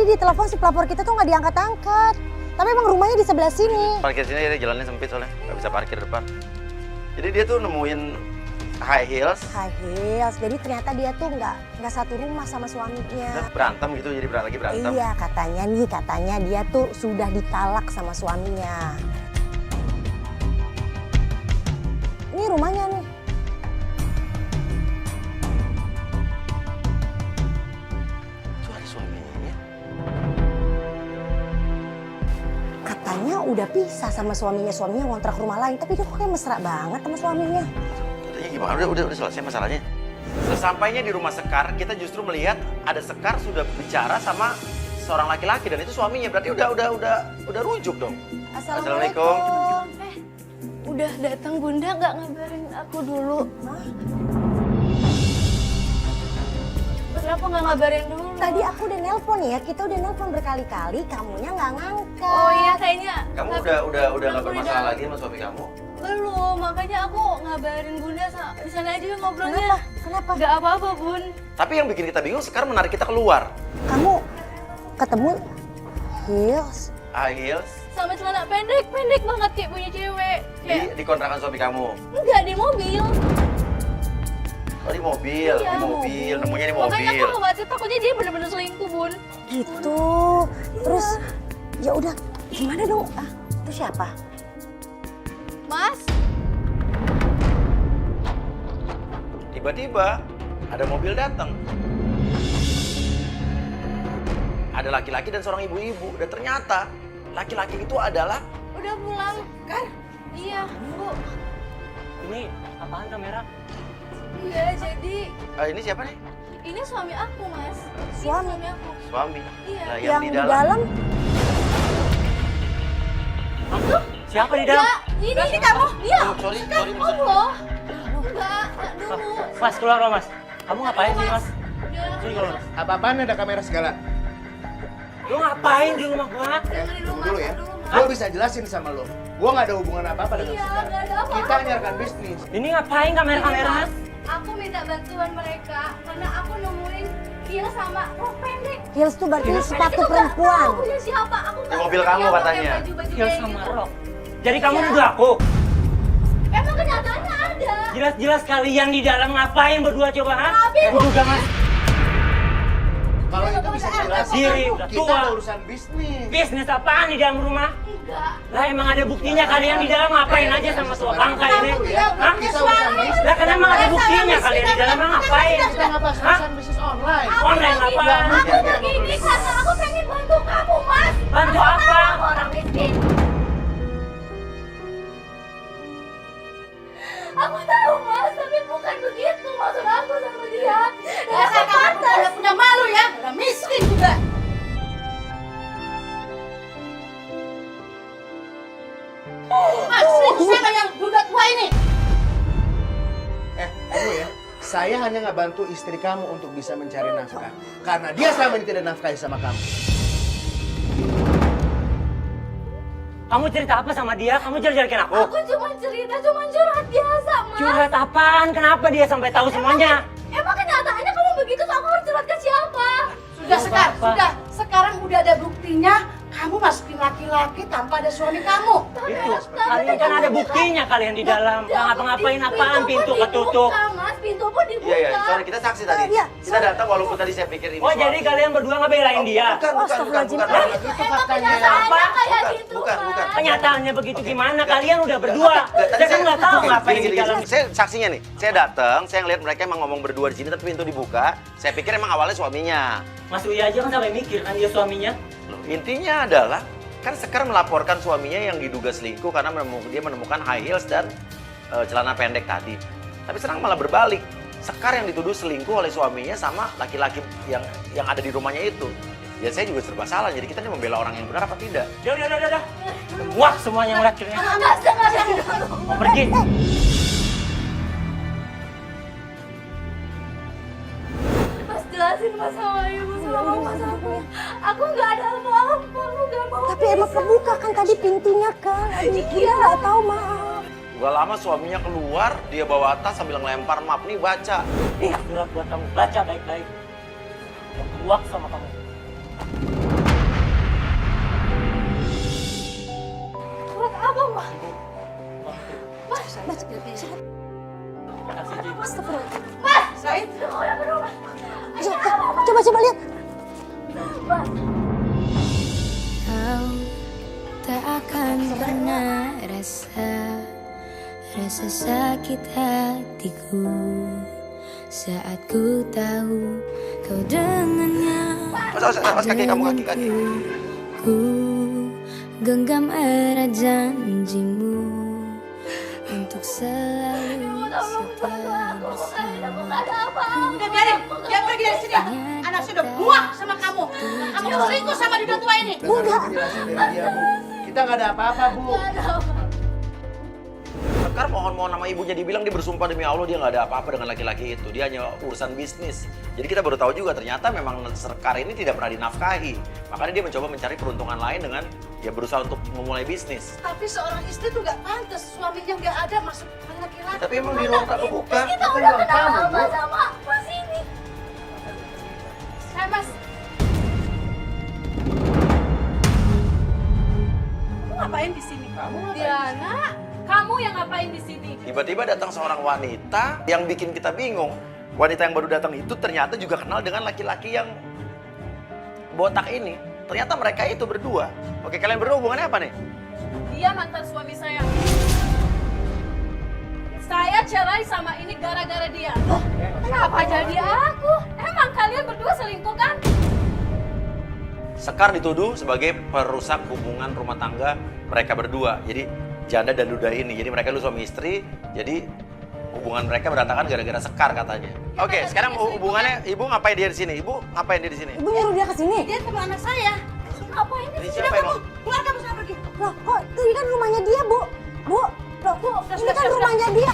di telepon si pelapor kita tuh nggak diangkat-angkat. Tapi emang rumahnya di sebelah sini. Parkir sini ya, jalannya sempit soalnya, nggak bisa parkir depan. Jadi dia tuh nemuin high heels. High heels. Jadi ternyata dia tuh nggak satu rumah sama suaminya. Berantem gitu, jadi lagi berantem. Iya, katanya dia tuh sudah ditalak sama suaminya. Ini rumahnya nih. Itu ada suaminya. Katanya udah pisah sama suaminya ngontrak rumah lain. Tapi dia kok kayak mesra banget sama suaminya. Katanya gimana? Udah selesai masalahnya. Sesampainya di rumah Sekar, kita justru melihat ada Sekar sudah bicara sama seorang laki-laki dan itu suaminya. Berarti udah rujuk dong. Assalamualaikum. Udah datang Bunda nggak ngabarin aku dulu? Hah? Kenapa nggak ngabarin dulu? Tadi aku udah nelpon ya, kita udah nelpon berkali-kali, kamunya nggak ngangkat. Oh iya kayaknya. Kamu udah nggak bermasalah lagi sama suami kamu? Belum, makanya aku ngabarin Bunda di sana aja ngobrolnya. Kenapa? Nggak apa-apa Bun. Tapi yang bikin kita bingung sekarang menarik kita keluar. Kamu ketemu heels? High heels Sama celana pendek banget kayak punya cewek. Kayak di kontrakan suami kamu. enggak di mobil. Oh di mobil, Iya, di mobil, nemunya di Makanya mobil. aku khawatir takutnya dia bener-bener selingkuh Bun. Gitu. Terus ya udah, gimana dong? Itu siapa? Mas, Tiba-tiba ada mobil datang. Ada laki-laki dan seorang ibu-ibu. Dan ternyata laki-laki itu adalah udah pulang kan? Iya, Bu. Ini apaan kamera? Iya, jadi ini siapa nih? ini suami aku, Mas. Suami? Ini suami aku. Suami. Iya. Nah, Yang di dalam? Siapa di dalam? Ya, ini kamu. Iya. Oh, sorry, Oh, loh. Enggak dulu. Mas, keluar loh mas. Kamu ngapain sih mas? Udah. Sini keluar. Apa-apaan ada kamera segala? Lu ngapain di rumah gua? Tunggu dulu ya. Mas. Gue bisa jelasin sama lo. Gue nggak ada hubungan apa-apa dengan Iya, Sekar. nggak ada apa-apa. Kita nyarkan bisnis. Ini ngapain kamera-kamera? Aku minta bantuan mereka karena aku nemuin dia sama rok pendek. Heels tuh berarti sepatu Itu nggak perempuan. tahu punya siapa. Aku nggak Di mobil ngerti kamu dia pakai katanya. baju-baju Heels kayak sama gitu. rok. Jadi kamu Iya. nuduh aku? Emang kenyataannya ada. Jelas-jelas kalian di dalam ngapain berdua coba ha? Tapi, Juga mas. Kalau itu bisa jelasin. Diri udah Kita tua. urusan bisnis. Bisnis apaan di dalam rumah? Enggak. Lah emang ada buktinya kalian di dalam ngapain aja sama tua bangka ini? Hah? Kita urusan bisnis. Lah kan emang ada buktinya kalian di dalam ngapain? Kita nggak bahas Hah? urusan bisnis online. Online apaan? Aku begini karena aku pengen bantu kamu, Mas. Bantu Aku apa? tahu aku orang miskin. Aku tahu, Mas, tapi bukan begitu maksud aku sama dia. Dasar kamu udah punya malu ya, udah miskin juga. Masih siapa yang duda tua ini? Tunggu ya. Saya hanya nggak bantu istri kamu untuk bisa mencari nafkah. Karena dia selama ini tidak nafkahi sama kamu. Kamu cerita apa sama dia? Kamu jelek-jelekin aku? Aku cuma cerita, cuma curhat biasa, Mas. Curhat apaan? Kenapa dia sampai tahu semuanya? Emang kenyataannya kamu begitu, so aku harus curhat ke siapa? Sudah Sekar, Apa? sudah. Sekarang udah ada buktinya. Kamu masukin laki-laki tanpa ada suami kamu. Itu, kalian kan ada buktinya kalian di dalam. Nggak ngapa-ngapain apaan, pintu ketutup. Mas, pintu pun dibuka. Iya, sorry, kita saksi tadi. Iya, Kita datang walaupun tadi saya pikir ini Oh jadi kalian berdua ngebelain dia? Bukan. Itu faktanya. Kenyataannya kayak Bukan, gitu, bukan, Mas. bukan. Kenyataannya begitu gimana? Kalian udah berdua. Saya kan nggak tahu ngapain di dalam. Saya saksinya nih. Saya datang, saya ngeliat mereka emang ngomong berdua di sini tapi pintu dibuka. Saya pikir emang awalnya suaminya. Mas Uya aja kan sampai mikir kan dia suaminya. Loh, intinya adalah kan Sekar melaporkan suaminya yang diduga selingkuh karena dia menemukan high heels dan celana pendek tadi. Tapi sekarang malah berbalik. Sekar yang dituduh selingkuh oleh suaminya sama laki-laki yang ada di rumahnya itu. Ya saya juga serba salah. Jadi kita ini membela orang yang benar apa tidak? Udah. Wah semuanya ngeliat kayaknya. Mas, jangan. Mau pergi. Mas, jelasin Mas sama ibu sama Mas aku. Aku nggak ada apa-apa, aku nggak mau. Tapi emang kebuka kan tadi pintunya kan. Dia nggak tahu maaf. Gak lama suaminya keluar, dia bawa tas sambil ngelempar map nih baca. Surat buat kamu baca baik-baik. Wah sama kamu. rasa sakit hatiku saat ku tahu kau dengannya. Awas kaki kamu, kaki. Ku genggam erat janjimu untuk selalu setia bersama. Udah biarin, dia pergi dari sini. Anak sudah muak sama kamu. Kamu selingkuh sama duda tua ini. Bu, jelasin dari dia, Bu. Kita nggak ada apa-apa, Bu. Sekar mohon sama ibunya, dibilang dia bersumpah demi Allah dia nggak ada apa-apa dengan laki-laki itu. Dia hanya urusan bisnis. Jadi kita baru tahu juga ternyata memang Sekar ini tidak pernah dinafkahi. Makanya dia mencoba mencari peruntungan lain dengan dia berusaha untuk memulai bisnis. Tapi seorang istri tuh gak pantas suaminya gak ada masuk laki-laki. Tapi emang di ruang tak kebuka. Kita udah kenal lama sama Mas ini. Mas. Kamu ngapain di sini? Diana, kamu yang ngapain di sini? Tiba-tiba datang seorang wanita yang bikin kita bingung. Wanita yang baru datang itu ternyata juga kenal dengan laki-laki yang botak ini. Ternyata mereka itu berdua. Oke, kalian berdua hubungannya apa nih? Dia mantan suami saya. Saya cerai sama ini gara-gara dia. Kenapa jadi aku? Emang kalian berdua selingkuh kan? Sekar dituduh sebagai perusak hubungan rumah tangga mereka berdua. Jadi janda dan duda ini. Jadi mereka dulu suami istri. Jadi hubungan mereka berantakan gara-gara Sekar katanya. Oke, sekarang hubungannya ibu ngapain dia di sini? Ibu ngapain dia di sini? Ibu nyuruh dia ke sini. Dia teman anak saya. Ngapain di Ini sini? siapa emang? Keluar kamu sana pergi. Loh, kok ini kan rumahnya dia, Bu? Bu, loh, Bu, ini kan rumahnya dia.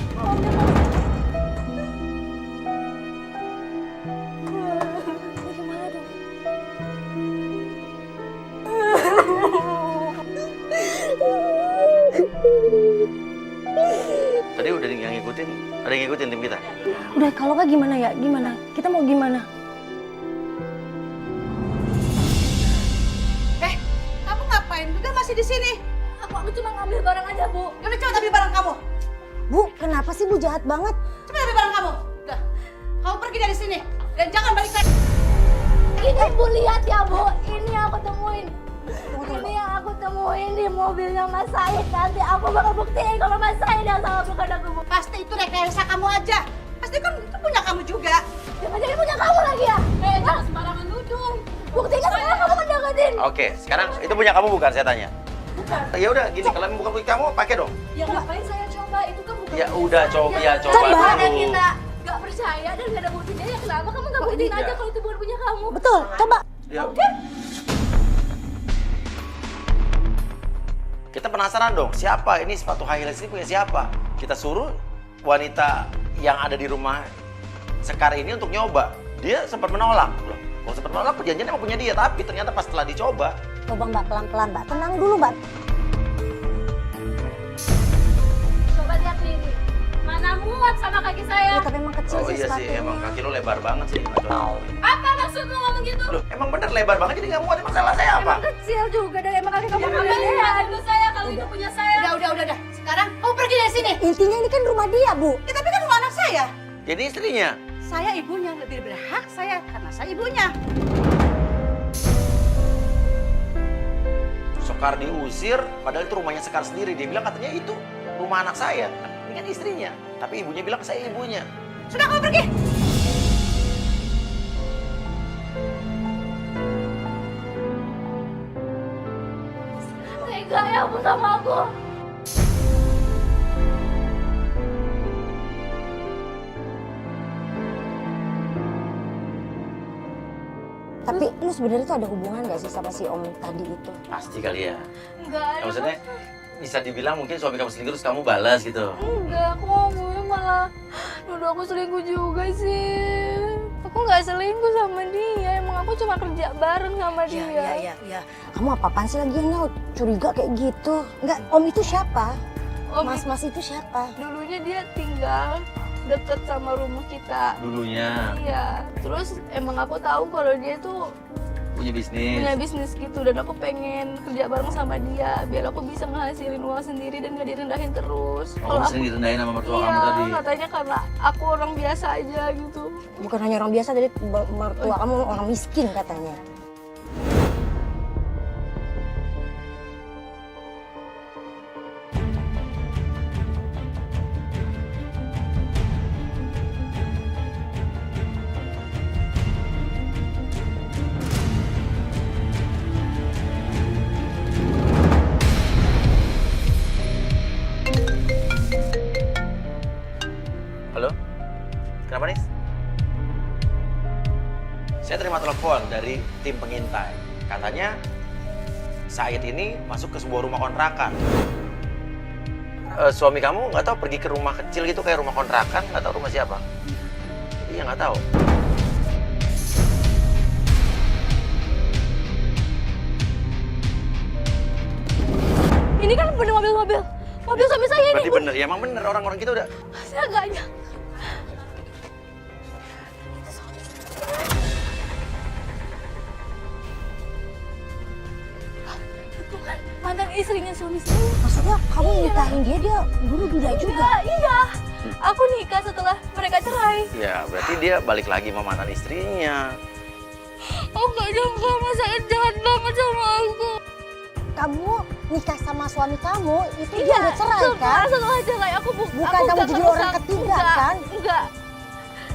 Tadi udah yang ngikutin, ada yang ngikutin tim kita. Udah, kalau nggak gimana ya? Gimana? Kita mau gimana? Kamu ngapain? Udah masih di sini. Aku cuma ngambil barang aja, Bu. Udah coba ambil barang kamu. Bu, kenapa sih Bu jahat banget? Coba ambil barang kamu. Udah. Kamu pergi dari sini dan jangan balik lagi. Ini Bu lihat ya, Bu. Ini yang aku temuin. Ini yang aku temuin di mobilnya Mas Said. Nanti aku bakal buktiin kalau Mas Said yang salah, bukan aku, Bu. Pasti itu rekayasa kamu aja. Pasti kan itu punya kamu juga. Jangan jadi punya kamu lagi ya? Jangan sembarangan nuduh. Buktinya sekarang kamu kan deketin. Oke, sekarang itu punya kamu bukan saya tanya? Bukan. Ya udah, gini kalian buka bukti kamu pakai dong. Ya ngapain saya coba? Itu kan bukan. Ya udah coba, ya coba Coba. Ada dulu. kita nggak percaya dan nggak ada buktinya, ya kenapa kamu nggak buktiin aja iya. kalau itu bukan punya kamu? Betul, coba. Ya. Kita penasaran dong, siapa ini sepatu high heels ini punya siapa? Kita suruh wanita yang ada di rumah Sekar ini untuk nyoba. Dia sempat menolak. Loh, kalau sempat menolak perjanjian emang punya dia, tapi ternyata pas setelah dicoba, Coba Mbak, pelan-pelan Mbak. Tenang dulu Mbak. Coba lihat nih, mana muat sama kaki saya? Ya, tapi emang kecil oh sih iya sih, sepatunya. emang kaki lo lebar banget sih. nggak cocok. Apa maksud lu ngomong gitu? Loh, emang bener lebar banget jadi nggak muat, emang salah saya apa? Emang kecil juga dan emang kaki kamu gedean. Itu saya kalau itu punya saya. Udah. Sekarang kamu pergi dari sini. Intinya ini kan rumah dia, Bu. Ya, tapi kan rumah anak saya. Jadi istrinya. Saya ibunya, lebih berhak saya karena saya ibunya. Sekar diusir, padahal itu rumahnya Sekar sendiri. Dia bilang katanya itu rumah anak saya. Ini kan istrinya. Tapi ibunya bilang saya ibunya. Sudah kamu pergi. Tega ya Bu sama aku. Tapi lu sebenarnya tuh ada hubungan gak sih sama si Om tadi itu? Pasti kali ya. Enggak Ya, ada. maksudnya bisa dibilang mungkin suami kamu selingkuh terus kamu balas gitu. Enggak, kok ngomongnya malah nuduh aku selingkuh juga sih. Aku nggak selingkuh sama dia, emang aku cuma kerja bareng sama dia. Ya. Kamu apa-apaan sih lagi Nyau? Curiga kayak gitu. Enggak, Om itu siapa? Om, Mas-mas itu siapa? dulunya dia tinggal deket sama rumah kita. Dulunya Iya, terus emang aku tahu kalau dia tuh punya bisnis. punya bisnis gitu dan aku pengen kerja bareng sama dia biar aku bisa ngehasilin uang sendiri dan gak direndahin terus. Oh, kamu sering direndahin sama mertua iya, kamu tadi. katanya karena aku orang biasa aja gitu. Bukan hanya orang biasa, jadi mertua kamu orang miskin katanya. dari tim pengintai. Katanya Said ini masuk ke sebuah rumah kontrakan. Suami kamu nggak tahu pergi ke rumah kecil gitu kayak rumah kontrakan, nggak tahu rumah siapa? Iya nggak tahu. Ini kan bener mobil suami saya ini. Berarti bener, ya emang bener orang-orang kita udah. Saya nggak nyangka. Itu kan mantan istrinya suami saya. Maksudnya kamu nikahin dia dulu duda juga? Iya. Aku nikah setelah mereka cerai. Ya berarti dia balik lagi sama mantan istrinya. Aku nggak nyangka Mas Said jahat banget sama aku. Kamu nikah sama suami kamu, itu dia udah cerai kan? Setelah cerai aku Bukan aku kamu nggak jadi ketemu orang sama- ketiga, enggak, kan? Enggak.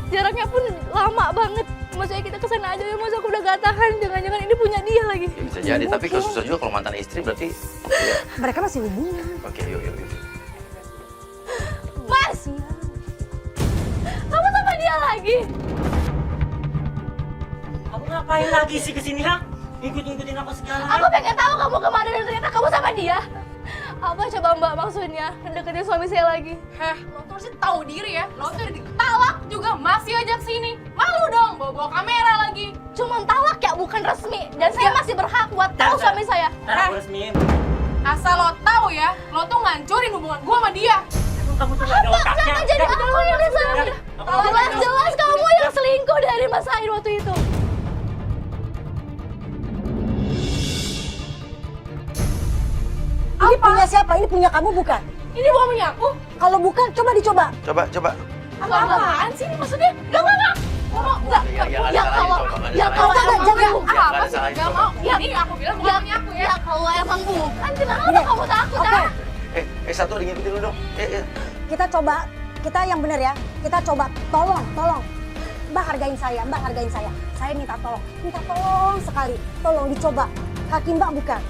Jaraknya pun lama banget. Maksudnya kita kesana aja ya, masa aku udah gak tahan. Jangan-jangan ini punya dia lagi. Ya, bisa jadi, tapi kalau susah juga kalau mantan istri berarti. Ya. Mereka masih hubungan. Oke, yuk. Mas! Kamu sama dia lagi? Kamu ngapain lagi sih kesini, ha? Ngikut-ngikutin aku segala. Aku pengen tahu kamu kemana dan ternyata kamu sama dia. Apa coba Mbak maksudnya? Deketin suami saya lagi. Heh, lo tuh sih tahu diri ya. Lo tuh udah ditalak juga masih ajak sini. Malu dong bawa kamera lagi. Cuman talak ya, bukan resmi. Dan saya masih berhak buat tahu suami saya. Ntar aku resmiin. Asal lo tahu ya, lo tuh ngancurin hubungan gua sama dia. Emang kamu tuh gak ada otaknya. Kenapa jadi aku yang disalahin? Jelas-jelas kamu yang selingkuh dari Mas Said waktu itu. Ini punya siapa? Ini punya kamu bukan? Ini bukan punya aku. Kalau bukan, coba dicoba. Coba. Apaan sih ini maksudnya? Enggak. Enggak. Ya, kalau Jangan, Apa ada sih? salahnya. Gak mau. Ya, ini aku bilang bukan punya aku ya. Ya kalau emang bukan, kenapa Gini, kamu takut? Oke, Satu ada ngikutin dulu dong. kita coba, kita yang benar ya. Kita coba, tolong. Mbak hargain saya. Saya minta tolong sekali. Tolong dicoba. Kaki Mbak bukan.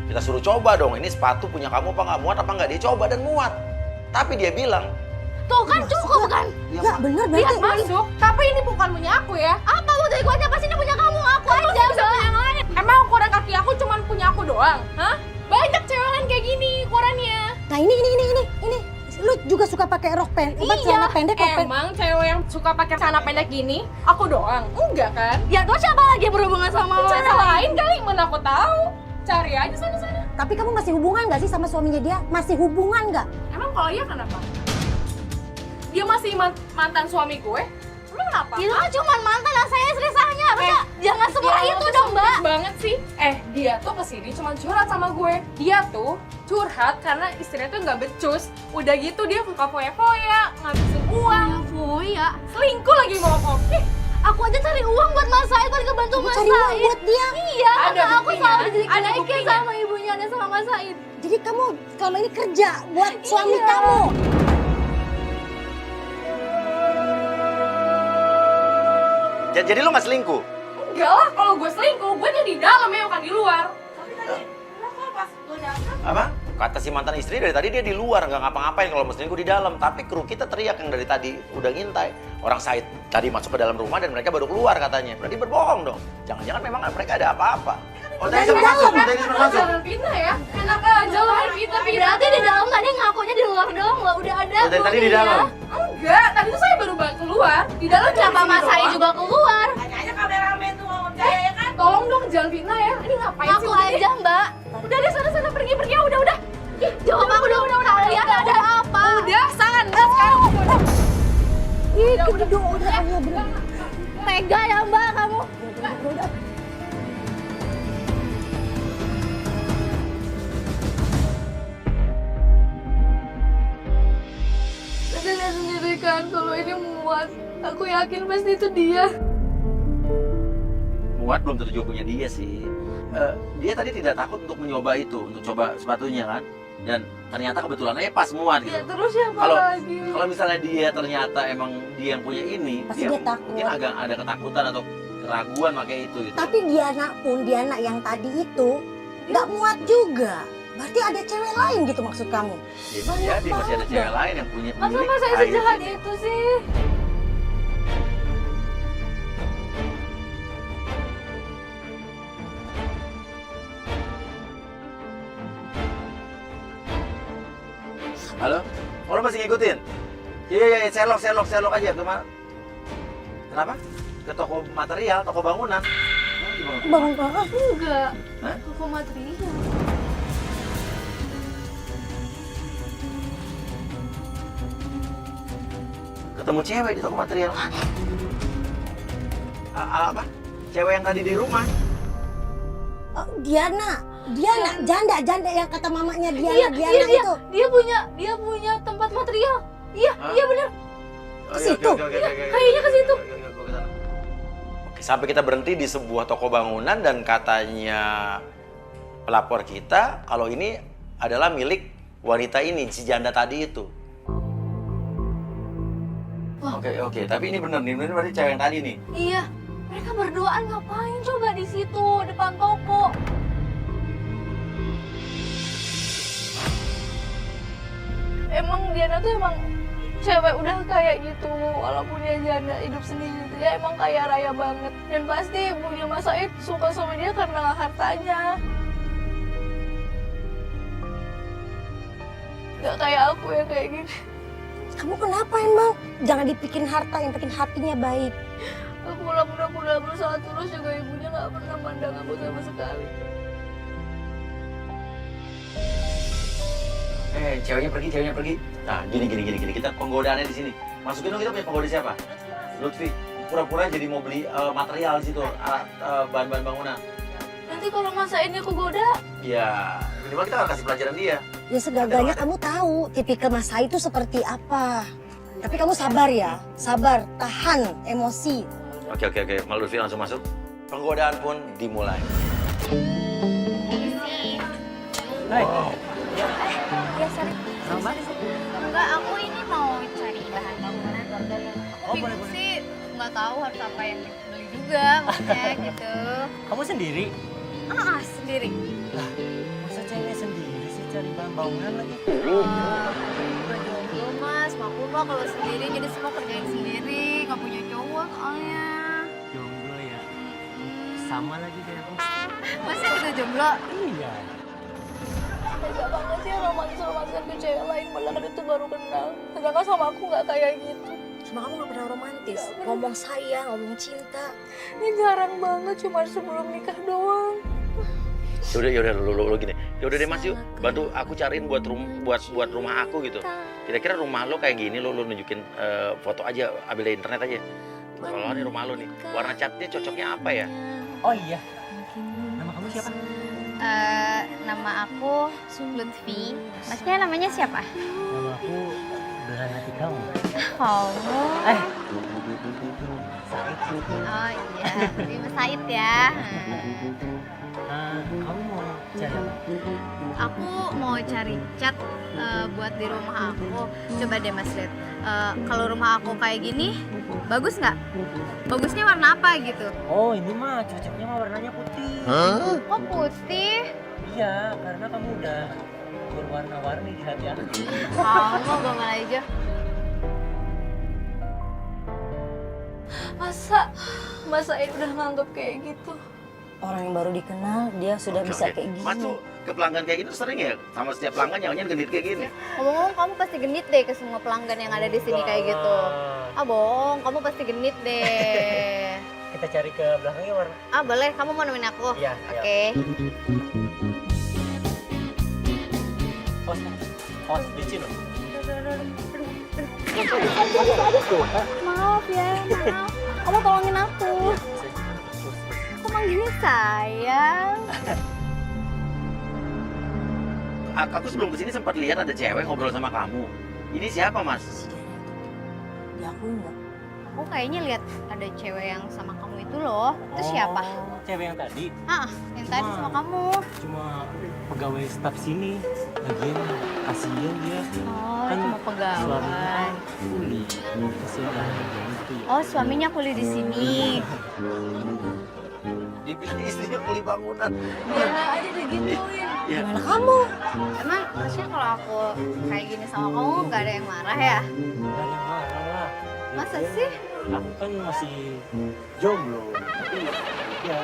Kita suruh coba dong, ini sepatu punya kamu apa nggak muat apa nggak? Dia coba dan muat. Tapi dia bilang, Tuh kan cukup kan? Ya benar Lihat berarti. masuk, tapi ini bukan punya aku ya. Apa mau dari kuatnya pasti ini punya kamu? Aku aja Bisa Mbak. punya yang lain. Emang ukuran kaki aku cuma punya aku doang? Hah? Banyak cewek lain kayak gini ukurannya. Nah ini. Lu juga suka pakai rok pendek, celana pendek, rok pendek. Emang cewek yang suka pakai celana pendek gini, aku doang? Enggak kan? Ya terus siapa lagi yang berhubungan sama lo? Cewek lain kali, mana aku tahu. Cari aja sana-sana. Tapi kamu masih hubungan nggak sih sama suaminya dia? Masih hubungan nggak? Emang kalau iya kenapa? Dia masih mantan suami gue? Emang kenapa? Itu kan cuma mantan dan saya istri sahnya. Masa jangan semurah Ya, itu lo tuh dong Mbak. sempit banget sih. Dia tuh kesini cuma curhat sama gue. Dia tuh curhat karena istrinya tuh nggak becus. Udah gitu dia suka foya-foya, ngabisin uang. Ya. Selingkuh lagi mau kopi. Aku aja cari uang buat Mas Said, buat ngebantu Kamu Mas cari uang Said. buat dia. Iya, Ada karena aku buktinya. selalu Ada dijelekin buktinya. sama ibunya dan sama Mas Said. Jadi kamu selama ini kerja buat suami Iya. kamu. jadi lu nggak selingkuh? Enggak lah, kalau gue selingkuh, gue di dalam ya, bukan di luar. Tapi tadi, kenapa pas gue datang? Apa? Kata si mantan istri dari tadi dia di luar nggak ngapa-ngapain kalau mau selingkuh di dalam. Tapi kru kita teriak yang dari tadi udah ngintai. Orang Said tadi masuk ke dalam rumah dan mereka baru keluar katanya. Berarti berbohong dong. Jangan-jangan memang mereka ada apa-apa. Oh, tadi sempat masuk. Tadi sempat masuk. Jangan pindah ya. Enak aja lah kita pindah. Berarti di dalam tadi ngakunya di luar doang, nggak udah ada. Oh, dari tadi di buktinya. dalam. Enggak, tadi tuh saya baru keluar. Di dalam Kenapa Mas Said juga keluar? Tanya aja kameramen tuh ngomong saya ya kan. Tolong dong jangan fitnah ya. Ini ngapain sih? Ngaku aja Mbak. Udah deh sana pergi ya udah. Ih, jawab aku dong. Kalian ada apa? Udah sana sekarang. Ih, kedua udah Allah bener. Tega ya Mbak kamu. Saya lihat sendiri kan kalau ini muat. Aku yakin pasti itu dia. Muat belum tentu juga punya dia sih. Dia tadi tidak takut untuk mencoba itu, untuk coba sepatunya kan. Dan ternyata kebetulan pas muat gitu. Ya terus siapa Kalau lagi? kalau misalnya dia ternyata emang dia yang punya ini, Pasti dia takut. mungkin agak ada ketakutan atau keraguan pakai itu gitu. Tapi Diana pun, Diana yang tadi itu nggak muat juga. Berarti ada cewek lain gitu maksud kamu? Ya, jadi masih ada cewek lain yang punya Masa milik masa Hails sejahat ini. itu sih? Halo? Oh, lo masih ngikutin? Iya, Sherlock aja kemana? Kenapa? Ke toko material, toko bangunan. Bangun banget. Enggak. Hah? Toko material. Ketemu cewek di toko material. Apa? Cewek yang tadi di rumah. Oh, Diana, janda yang kata mamanya Iya, Diana dia itu. dia punya tempat material. Iya, Hah? iya benar. Ke situ? Kayaknya ke situ. Oke, sampai kita berhenti di sebuah toko bangunan dan katanya pelapor kita kalau ini adalah milik wanita ini, si janda tadi itu. Oke, tapi ini bener nih, ini berarti cewek yang tadi nih. Iya. Mereka berduaan ngapain coba di situ depan toko? Emang Diana tuh emang cewek udah kayak gitu, walaupun dia janda hidup sendiri dia emang kaya raya banget. Dan pasti ibunya Mas Said suka sama dia karena hartanya. Gak kayak aku ya kayak gini. Kamu kenapa emang? Jangan dipikirin harta, yang penting hatinya baik. Aku walaupun udah berusaha terus juga ibunya gak pernah mandang aku sama sekali. Ceweknya pergi. Nah, gini. Kita penggodaannya di sini. Masukin dong, kita punya penggoda siapa? Lutfi. Pura-pura jadi mau beli material di situ, bahan-bahan bangunan. Nanti kalau masa ini aku goda, Ya, minimal kita akan kasih pelajaran dia. Ya segagalnya kamu tahu tipikal Mas Hai itu seperti apa. Tapi kamu sabar ya, sabar, tahan emosi. Oke. Mal Lutfi langsung masuk. Penggodaan pun dimulai. Hai. ya sorry. Kenapa? Enggak, aku ini mau cari bahan bangunan. Aku Oh, bingung boleh. sih, nggak tahu harus apa yang dibeli juga, maksudnya gitu. Kamu sendiri? Sendiri. Masa cewek sendiri sih cari bahan bangunan lagi? Nggak jomblo mas, aku mah kalau sendiri jadi semua kerjain sendiri, nggak punya cowok soalnya. Jomblo ya? Sama lagi kayak aku. Masa gitu jomblo? Iya. Tega banget sih romantis ke cewek lain, padahal itu baru kenal. Sedangkan sama aku nggak kayak gitu. Sama kamu gak pernah romantis, ngomong sayang, ngomong cinta. Ini jarang banget, cuma sebelum nikah doang. Yaudah lu gini. Yaudah deh Mas, yuk bantu aku cariin buat rumah aku gitu. Kira-kira rumah lo kayak gini, lu nunjukin foto aja, ambil dari internet aja. Kalau ini rumah lo nih, warna catnya cocoknya apa ya? Oh iya. Nama kamu siapa? Nama aku Lutfi. Masnya namanya siapa? Nama aku Belahan Hati Kamu. Oh. Eh. Oh iya, Mas Said ya. Kamu mau cari apa? Aku mau cari cat buat di rumah aku. Coba deh Mas lihat. Kalau rumah aku kayak gini, bagus nggak? Bagusnya warna apa gitu? Oh ini mah cocoknya mah warnanya putih. Kok putih? Iya, karena kamu udah berwarna-warni di hati aku. Kamu gombal aja. Masa Mas Said udah nganggep kayak gitu? Orang yang baru dikenal, dia sudah bisa kayak gini. Mas tuh ke pelanggan kayak gitu sering ya? Sama setiap pelanggan jangan genit kayak gini. Ngomong-ngomong kamu pasti genit deh ke semua pelanggan yang ada di sini kayak gitu. Bohong, kamu pasti genit deh. Kita cari ke belakangnya warna. Boleh, kamu mau nemenin aku? Iya. Oke. Awas, licin loh. Maaf ya, maaf. Kamu tolongin aku. Aku manggilnya sayang. Aku sebelum kesini sempat lihat ada cewek ngobrol sama kamu. Ini siapa Mas? Ya aku enggak. Aku kayaknya lihat ada cewek yang sama kamu itu loh. Itu siapa? Oh, cewek yang tadi? Yang tadi sama kamu. Cuma pegawai staf sini. Lagian kasihan dia. Oh, cuma pegawai. Suaminya kuli. Kasihan lah gitu ya. Oh, suaminya kuliah di sini. Dibilang istrinya kuli bangunan. Diana aja digituin. Ya. Gimana kamu? Emang maksudnya kalau aku kayak gini sama kamu nggak ada yang marah ya? Gak ada yang marah lah. Masa sih? Aku kan masih jomblo. Tapi ya.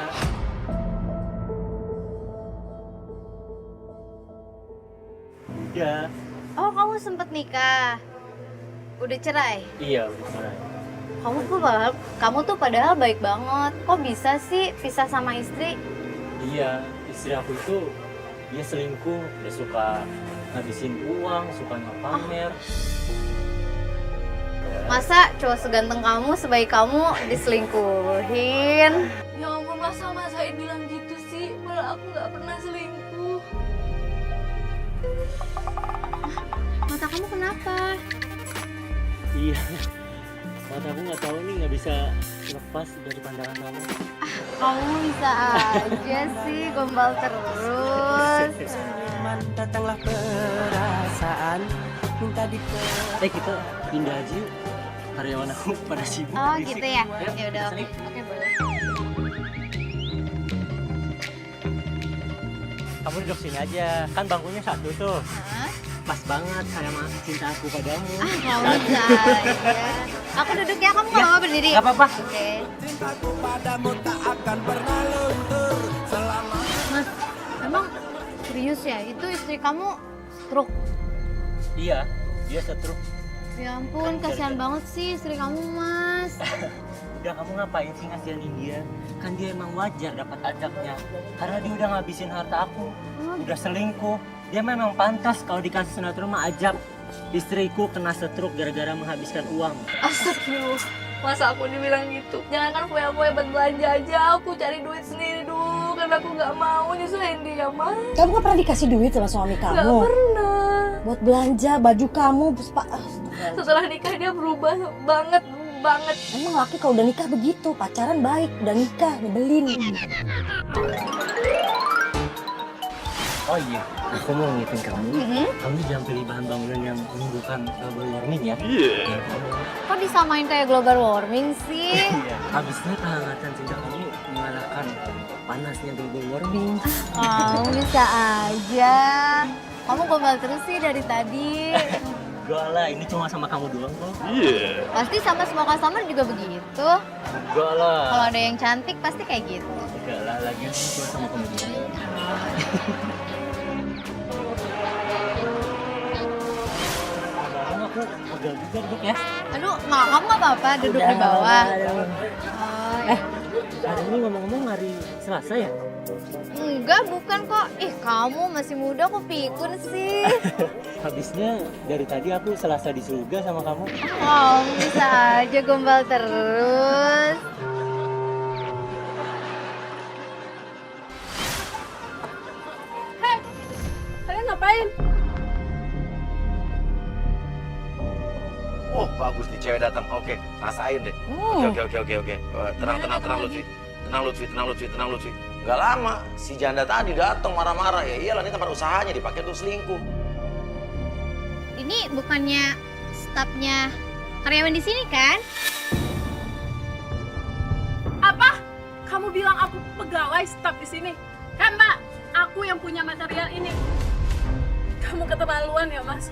Udah. Oh, kamu sempet nikah? Udah cerai? Iya, udah cerai. Kamu tuh padahal baik banget. Kok bisa sih pisah sama istri? Iya, istri aku itu dia selingkuh, dia suka ngabisin uang, suka pamer. Masa cowok seganteng kamu, sebaik kamu diselingkuhin? Ya ampun, masa Mas Said bilang gitu sih? Padahal aku nggak pernah selingkuh. Mata kamu kenapa? Iya, mata aku nggak tahu nih, nggak bisa lepas dari pandangan kamu. Kamu bisa aja sih gombal terus. Datanglah perasaan minta Kita pindah aja yuk. Karyawan aku pada sibuk. Oh berisik. gitu ya? Ya, Ya udah, sini. oke boleh. Kamu duduk sini aja, kan bangkunya satu tuh. Hah? Pas banget sama cinta aku padamu. Kamu bisa aja. Aku duduk ya, kamu nggak mau berdiri? Gak apa-apa. Oke. Mas, emang serius ya? Itu istri kamu stroke? Iya, dia setruk. Ya ampun, kasihan banget sih istri kamu, Mas. Udah, kamu ngapain sih ngasihanin dia? Kan dia emang wajar dapat ajaknya. Karena dia udah ngabisin harta aku. Udah selingkuh. Dia memang pantas kalau dikasih sinetron mah ajak. Istriku kena stroke gara-gara menghabiskan uang. Astagfirullah. Masa aku dibilang gitu? Jangankan foya-foya buat belanja aja, aku cari duit sendiri dulu. Karena aku nggak mau nyusahin dia, Mas. Kamu gak pernah dikasih duit sama suami Nggak kamu? pernah. Buat belanja baju kamu, Setelah nikah dia berubah banget. Emang laki kalau udah nikah begitu, pacaran baik, udah nikah, nyebelin. Oh iya, aku mau ngingetin kamu. Kamu jangan pilih bahan bangunan yang menimbulkan global warming ya. Iya. Kok disamain kayak global warming sih? Iya. Habisnya kehangatan cinta kamu mengalahkan panasnya global warming. Kamu bisa aja. Kamu gombal terus sih dari tadi. Enggak lah, ini cuma sama kamu doang kok. Pasti sama semua customer juga begitu. Enggak lah. Kalau ada yang cantik pasti kayak gitu. Enggak lah, lagi ini cuma sama kamu doang. Aku pegal juga duduk ya. Aduh, kamu nggak apa-apa duduk di bawah. Oh, ya. Hari ini ngomong-ngomong hari Selasa ya? Enggak, bukan kok. Ih, kamu masih muda kok pikun sih. Habisnya dari tadi aku Selasa di surga sama kamu. Kamu bisa aja gombal terus. Kalian ngapain? Oh, bagus nih cewek datang. Oke, rasain deh. Oke. Tenang Lutfi. Gak lama, si janda tadi datang marah-marah. Ya iyalah, ini tempat usahanya dipakai untuk selingkuh. Ini bukannya stafnya karyawan di sini kan? Apa? Kamu bilang aku pegawai staf di sini? Kan Mbak, aku yang punya material ini. Kamu keterlaluan ya Mas.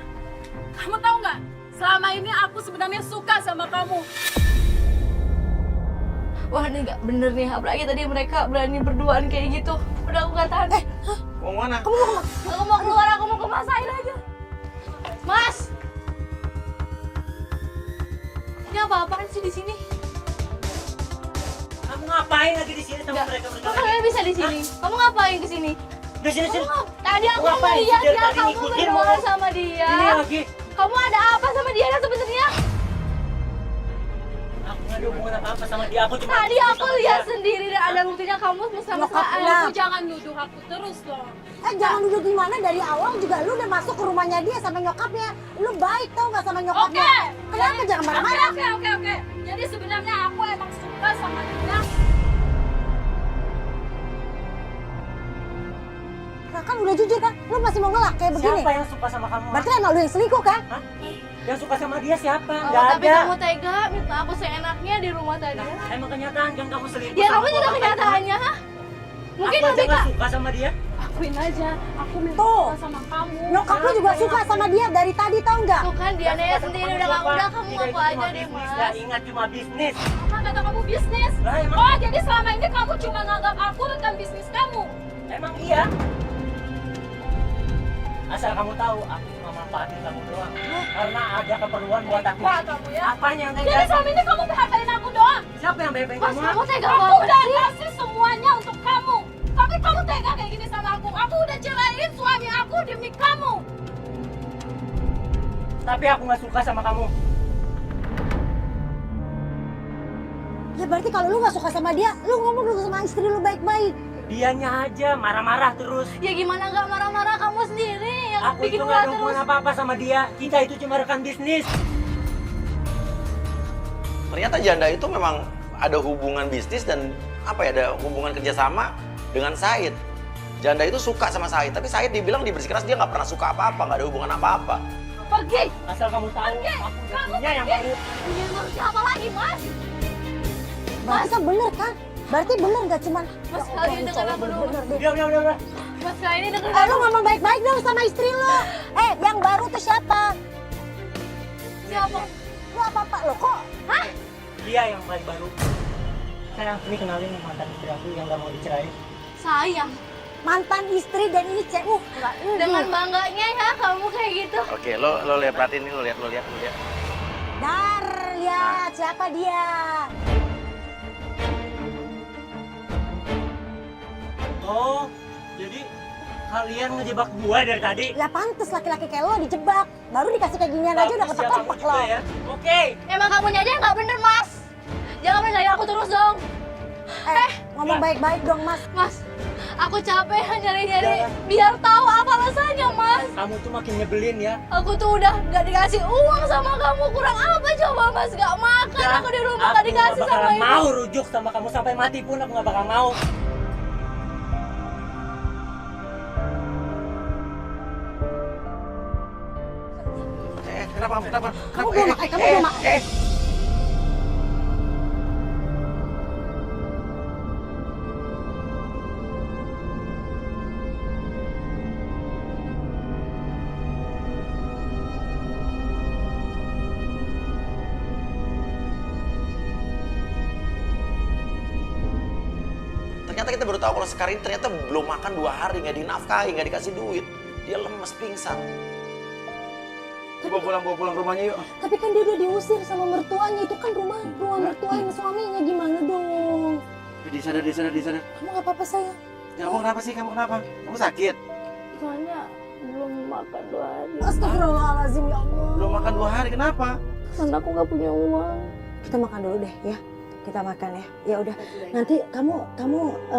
Kamu tahu nggak? Selama ini aku sebenarnya suka sama kamu. Wah, ini nggak bener nih. Apalagi tadi mereka berani berduaan kayak gitu. Udah aku nggak tahan. Mau mana? Aku mau keluar, aku mau ke Mas Said aja. Mas! Ini apa-apaan sih di sini? Kamu ngapain lagi di sini sama mereka? Kok kalian bisa di sini? Kamu ngapain ke sini? Di sini. Tadi aku Ngapain? ngeliat Dari ya tadi kamu ngikutin berduaan mau. sama dia. Ini lagi. Kamu ada apa sama dia sebenarnya? Aku nggak ada hubungan apa-apa sama dia. Aku cuma Tadi aku lihat sendiri dan ada buktinya kamu mesra-mesraan. Nyokapnya. Kamu jangan nuduh aku terus dong. Jangan duduk gimana, dari awal juga lu udah masuk ke rumahnya dia sama nyokapnya. Lu baik tau gak sama nyokapnya? Oke. Kenapa jangan marah-marah? Oke. Jadi sebenarnya aku emang suka sama dia. Nah kan udah jujur kan, lu masih mau ngelak kayak begini? Siapa yang suka sama kamu? Berarti emang lu yang selingkuh kan? Hah? Yang suka sama dia siapa? Oh, Nggak tapi ada. kamu tega minta aku seenaknya di rumah tadi. Emang kenyataan kan kamu selingkuh Ya sama kamu juga orang kenyataannya, hah? Mungkin Aku aja lebih nggak Kak. suka sama dia. Akuin aja, aku memang Tuh. suka sama kamu. Nyokap lu juga suka sama dia dari tadi, tau nggak? Tuh kan Diana ya sendiri udah kamu ngaku aja deh Gak Mas. ingat cuma bisnis. Apa kata kamu bisnis? Lah emang, Oh, jadi selama ini kamu cuma nganggap aku rekan bisnis kamu? emang iya. Asal kamu tahu, aku cuma manfaatin kamu doang. Karena ada keperluan buat aku. Wah, kamu ya. Apanya yang Jadi tega? selama ini kamu PHP-in aku doang? Siapa yang bebek Mas, kamu? kamu tega Aku banget udah sih. kasih semuanya untuk kamu. Tapi kamu tega kayak gini sama aku. Aku udah ceraiin suami aku demi kamu. Tapi aku nggak suka sama kamu. Ya berarti kalau lu nggak suka sama dia, lu ngomong dulu sama istri lu baik-baik. Dianya aja marah-marah terus. Ya gimana nggak marah-marah kamu sendiri yang Aku bikin itu nggak ulah ada hubungan terus. apa-apa sama dia. Kita itu cuma rekan bisnis. Ternyata janda itu memang ada hubungan bisnis dan apa ya, ada hubungan kerjasama dengan Said. Janda itu suka sama Said, tapi Said dibilang di bersikeras dia nggak pernah suka apa-apa, nggak ada hubungan apa-apa. Pergi. Asal kamu tahu, aku udah punya yang baru. Punya manusia apa lagi Mas? Berarti kan bener kan? Berarti bener nggak cuman Mas, ya kalian Allah, dengar cowok aku dulu. bener-bener deh. Udah. Mas kali ini dengerin Lu aku. ngomong baik-baik dong sama istri lu. Yang baru tuh siapa? Siapa? Lu apa-apa lo kok? Hah? Dia yang paling baru. Sayang, ini kenalin mantan istri aku yang gak mau dicerai. Sayang. Mantan istri dan ini cewek. Enggak. Dengan bangganya ya kamu kayak gitu. Oke, lo lihat, perhatiin ini, lo lihat. Dar, lihat siapa dia? Oh, jadi kalian ngejebak gua dari tadi? Ya pantes laki-laki kayak lo dijebak. Baru dikasih kayak ginian aja udah Bagus ya kamu ketek-ketek juga lo. ya. Oke. Emang kamu aja yang nggak bener Mas. Jangan percaya aku terus dong. Ngomong baik-baik dong mas. Mas, aku capek nyari-nyari biar tahu apa rasanya Mas. Kamu tuh makin nyebelin ya. Aku tuh udah nggak dikasih uang sama kamu, kurang apa coba Mas? Nggak makan aku di rumah nggak dikasih sama bakalan ibu. mau rujuk sama kamu sampai mati pun aku nggak bakal mau. Kenapa? Kamu belum makan, kamu belum makan. Ternyata kita baru tahu kalau Sekar ini ternyata belum makan 2 hari, nggak dinafkahi, nggak dikasih duit. Dia lemes, pingsan. Bawa pulang ke rumahnya yuk. Tapi kan dia udah diusir sama mertuanya. Itu kan rumah mertuanya suaminya. Gimana dong? Di sana. Kamu nggak apa-apa sayang? Kamu kenapa sih? Kamu sakit? Soalnya belum makan 2 hari. Astagfirullahaladzim ya Allah. Belum makan 2 hari, kenapa? Karena aku nggak punya uang. Kita makan dulu deh ya. Kita makan ya. Ya udah. Nanti kamu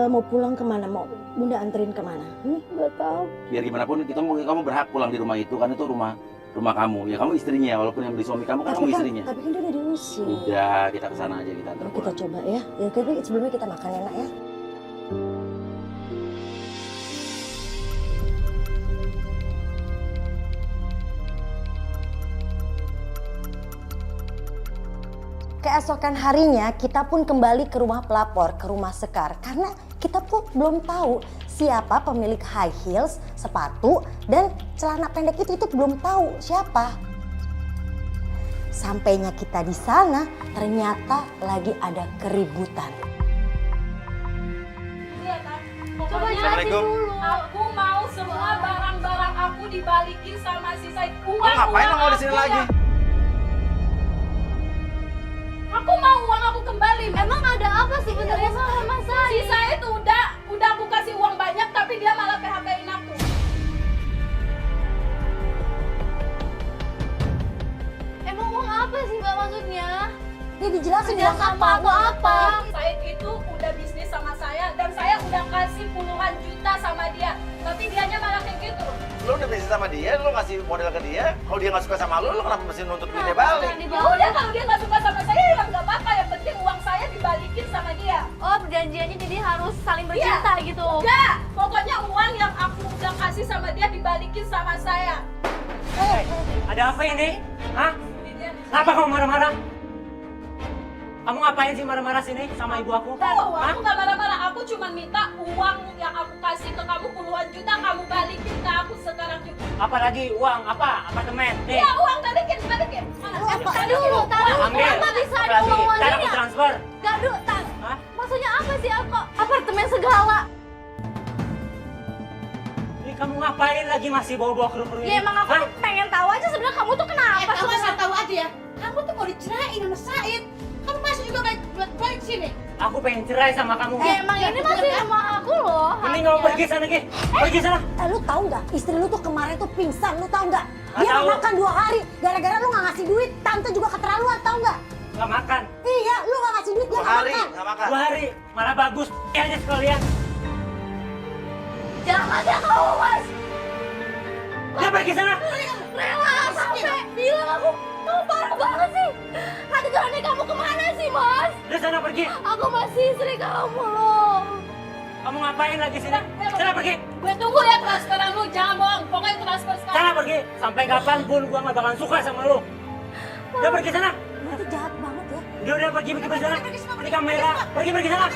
mau pulang kemana? Mau Bunda anterin kemana? Nggak tahu. Biar gimana pun kamu berhak pulang di rumah itu, kan itu rumah kamu. Ya kamu istrinya, walaupun yang beli suami kamu kan kamu istrinya. Tapi kan dia udah diusir. Udah, kita kesana aja, kita antar Kita pulang. coba ya. Ya tapi sebelumnya kita makan ya nak ya. Keesokan harinya kita pun kembali ke rumah pelapor, ke rumah Sekar. Karena kita pun belum tahu siapa pemilik high heels, sepatu, dan celana pendek itu belum tahu siapa. Sampainya kita di sana, ternyata lagi ada keributan. Coba jelasin Assalamualaikum. dulu. Aku mau semua barang-barang aku dibalikin sama si Said. Lo ngapain lo mau di sini lagi? Aku mau uang aku kembali. Emang ada apa sih sebenarnya sama Si saya? Said udah aku kasih uang banyak tapi dia malah PHP-in aku. Emang uang apa sih Mbak maksudnya? Ini dijelasin Kerja uang sama atau apa? Said itu udah bisnis sama saya dan saya udah kasih puluhan juta sama dia. Tapi dianya malah kayak gitu. Lo udah bisnis sama dia, lo ngasih modal ke dia. Kalau dia nggak suka sama lo kenapa mesti nuntut duitnya balik? Ya udah kalau dia nggak suka sama saya ya nggak apa-apa. Yang penting uang saya dibalikin sama dia. Oh perjanjiannya jadi harus saling bercinta gitu. Enggak, pokoknya uang yang aku udah kasih sama dia dibalikin sama saya. Ada apa ini? Hah? Kenapa kamu marah-marah? Kamu ngapain sih marah-marah sini sama ibu aku? Tahu, Hah? aku nggak marah-marah. Aku cuma minta uang yang aku kasih ke kamu puluhan juta, kamu balikin ke aku sekarang juga. Apalagi uang, apa? Apartemen. Nih. Ya uang balikin. Mana? Taruh, Ambil. Kenapa bisa ada Apalagi? uang Ntar aku uangnya? transfer. Gaduh, Hah? maksudnya apa sih aku? Apartemen segala. Ini kamu ngapain lagi masih bawa-bawa kru-kru ini? Ya emang aku Hah? tuh pengen tahu aja sebenarnya kamu tuh kenapa? Kamu sebenarnya? asal tahu aja ya. Kamu tuh mau dicerain sama Said. Kamu masih juga balik sini. Aku pengen cerai sama kamu. Ya emang ini masih rumah aku loh. Mending kamu pergi sana, Ki. Pergi sana. Lu tahu nggak? Istri lu tuh kemarin tuh pingsan, lu tahu nggak? Nggak Dia tahu. nggak makan 2 hari, gara-gara lu nggak ngasih duit. Tante juga keterlaluan, tahu nggak? Nggak makan. Iya, lu nggak ngasih duit, dia 2 nggak hari makan. nggak makan. 2 hari. Malah bagus. Ini aja sekalian. Jangan ya kamu mas. Dia pergi sana. Rela sampai bilang aku kamu parah banget sih. Hati nurani kamu kemana sih mas? Dia sana pergi. Aku masih istri kamu loh. Kamu ngapain lagi sini? Sana pergi. Gue tunggu ya transferan lu, jangan bohong. Pokoknya transfer sekarang. Sana pergi. Sampai kapanpun gua nggak bakalan suka sama lu. Dia pergi sana. Lu tuh jahat banget ya. Udah pergi sana. Ini kamera. Pergi sana.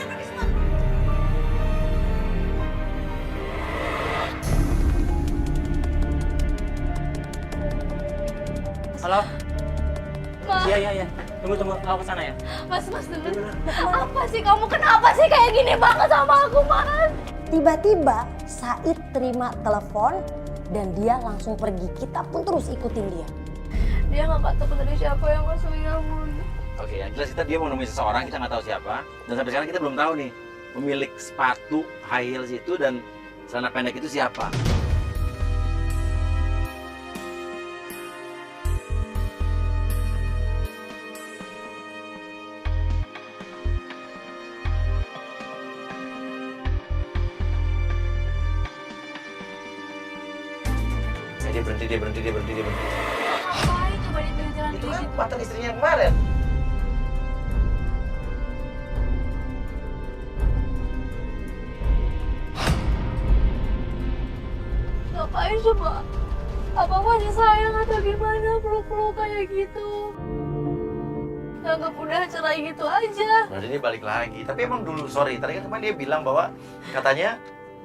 Halo? Mas, Iya. Tunggu. Aku kesana ya. mas dulu. Apa sih kamu kenapa sih kayak gini banget sama aku mas? Tiba-tiba Said terima telepon dan dia langsung pergi. Kita pun terus ikutin dia. Dia nggak tahu tadi siapa yang masukin kamu. Oke, yang jelas dia mau nemuin seseorang, kita nggak tahu siapa. Dan sampai sekarang kita belum tahu nih pemilik sepatu high heels itu dan celana pendek itu siapa. Dia berhenti. Ngapain coba dia jalan Itu kayak kan gitu? mantan istrinya yang kemarin. Ngapain coba? Apa masih sayang atau gimana peluk-peluk kayak gitu? Nganggap udah cerai gitu aja. Nah, ini balik lagi. Tapi emang dulu, sorry, tadi kan kemarin dia bilang bahwa katanya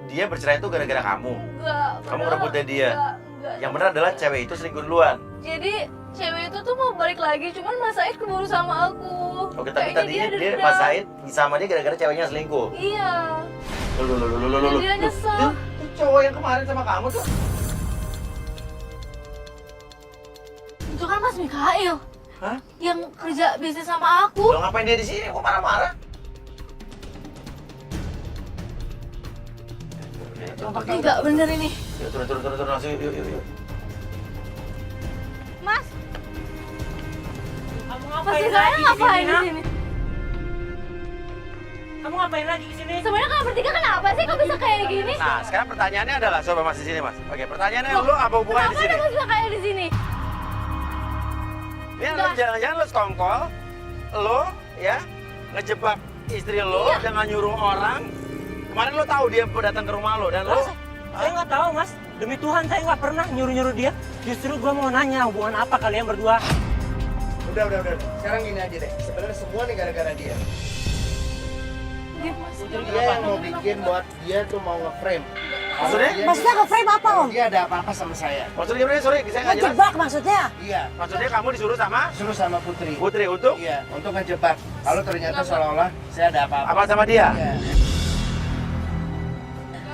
dia bercerai itu gara-gara kamu. Enggak. Kamu padahal- ngerebut dari dia. Enggak. Yang benar adalah cewek itu selingkuh duluan. Jadi cewek itu tuh mau balik lagi, cuman Mas Said keburu sama aku. Oke, tapi Kayaknya tadinya dia dendam. Mas Said sama dia gara-gara ceweknya selingkuh. Iya. Loh. Dia nyesel. Itu cowok yang kemarin sama kamu tuh. Itu kan Mas Mikael. Hah? Yang kerja bisnis sama aku. Lo ngapain dia di sini? Kok marah-marah? Enggak bener ini. Yuk, turun langsung. Yuk. Mas, Kamu Mas ngapain Mikael lagi ngapain di ha? sini? Kamu ngapain lagi di sini? Sebenarnya kalian bertiga kenapa sih kok bisa kayak gini? Nah, sekarang pertanyaannya adalah, coba Mas di sini, Mas. Oke, pertanyaannya lu apa hubungannya di Kenapa sini? ada Mas Mikael di sini? Ini lu jangan-jangan lu sekongkol, lu ya ngejebak istri lu dengan nyuruh orang. Kemarin lu tahu dia datang ke rumah lu dan lu Saya nggak tahu mas. Demi Tuhan saya nggak pernah nyuruh-nyuruh dia. Justru gua mau nanya hubungan apa kalian berdua? Udah. Sekarang gini aja deh. Sebenarnya semua nih gara-gara dia. Dia Mas. Dia yang mau bikin buat dia tuh mau nge-frame. Maksudnya? Maksudnya nge-frame apa, Om? Dia ada apa-apa sama saya. maksudnya gimana? Sorry, saya nggak jelas. Ngejebak maksudnya? Iya. Maksudnya kamu disuruh sama Suruh sama Putri. Putri untuk Iya, untuk ngejebak. Kalau ternyata seolah-olah saya ada apa-apa. apa sama dia? Iya.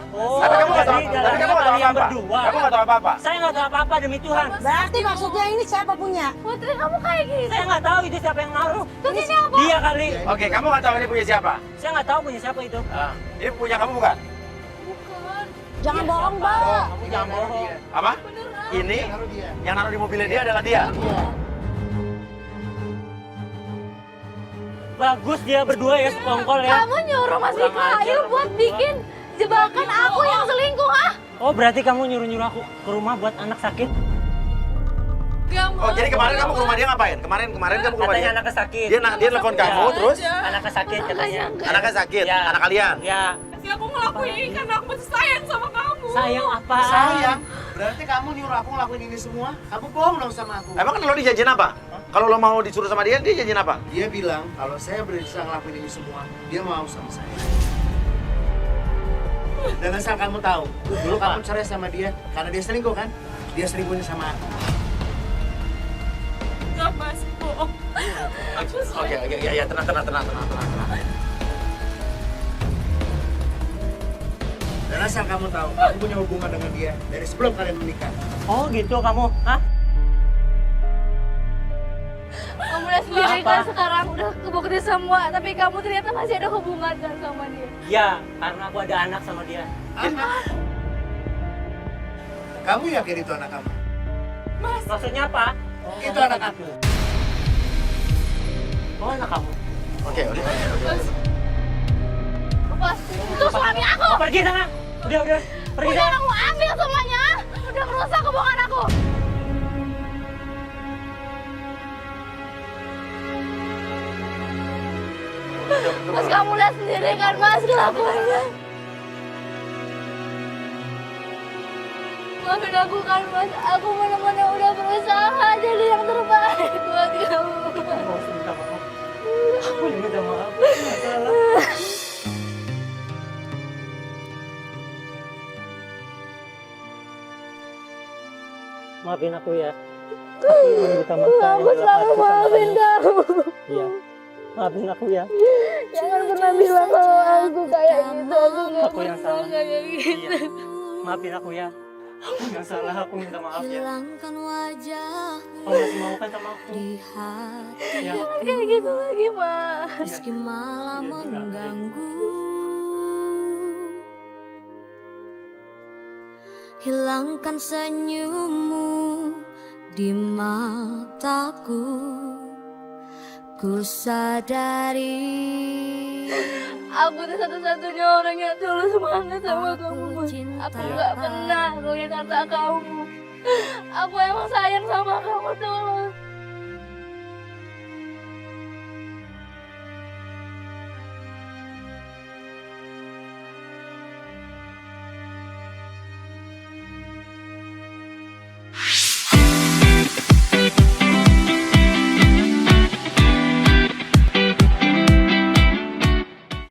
Oh, Tapi kamu nggak tahu, jadi tapi kamu nggak tahu kalian apa-apa. berdua. Kamu nggak tahu apa-apa. Saya nggak tahu apa-apa demi Tuhan. Berarti maksudnya ini siapa punya? Putri kamu kayak gini. Saya nggak tahu itu siapa yang naruh. Terus ini apa? Dia kali. Oke, kamu nggak tahu ini punya siapa? Saya nggak tahu punya siapa itu. Ah, ini punya kamu bukan? Jangan bohong, Oh, Mbak. kamu jangan naruh dia. Apa? Ini Naruh dia. yang naruh di mobilnya dia adalah dia. Bagus dia berdua ya sekongkol ya. Kamu nyuruh Mas Kurang Mikael ajar, buat berdua. bikin jebakan aku yang selingkuh, ah? Oh berarti kamu nyuruh-nyuruh aku ke rumah buat anak sakit? Gak Oh, jadi kemarin kamu ke rumah dia ngapain? Kemarin kamu ke rumah Katanya dia. anaknya sakit. Dia nelfon kamu Ya. terus Anaknya sakit katanya. anaknya sakit, Ya. anak kalian. Ya. Pasti aku ngelakuin ini karena aku masih sayang sama kamu. Sayang apa? Sayang. Berarti kamu nyuruh aku ngelakuin ini semua? Kamu bohong dong sama aku. Emang kan lo dijanjiin apa? Kalau lo mau disuruh sama dia janjiin apa? Dia bilang kalau saya berusaha ngelakuin ini semua, dia mau sama saya. Dan asal kamu tahu, dulu kamu cerai sama dia karena dia selingkuh kan? Dia selingkuhnya sama aku. Enggak mas, bohong. Oke, ya, tenang. Dan asal kamu tahu, aku punya hubungan dengan dia dari sebelum kalian menikah. Oh gitu kamu, hah? Kamu udah sendiri kan sekarang udah kebukti semua, tapi kamu ternyata masih ada hubungan kan sama dia. Ya, karena aku ada anak sama dia. Anak? Kamu yakin itu anak kamu? Maksudnya apa? Itu anak aku. Oh, anak kamu. Oke. Lepas, itu suami aku. Oh, pergi sana. Udah, pergi Udah sana. kamu ambil semuanya. Udah merusak hubungan aku. Mas, kamu lihat sendiri kan mas kelakuannya. Maafin aku kan mas, aku benar-benar udah berusaha jadi yang terbaik buat kamu. Mau minta maaf. Aku yang minta maaf. Nggak salah. Maafin aku ya. Aku yang minta maaf. Aku selalu maafin kamu. Iya. Maafin aku ya. Jangan pernah bilang kalau aku kayak gitu. Aku yang salah. Kayak gitu. Iya. Maafin aku ya. Aku yang salah, aku minta maaf ya. Hilangkan wajah Kamu masih mau kan sama aku? di hati Ya. Jangan kayak gitu lagi mas. meski malam mengganggu. Hilangkan senyummu di mataku. Ku sadari Aku tuh satu-satunya orang yang tulus banget sama kamu mas. Aku gak pernah ngeliat harta kamu. Aku emang sayang sama kamu tulus.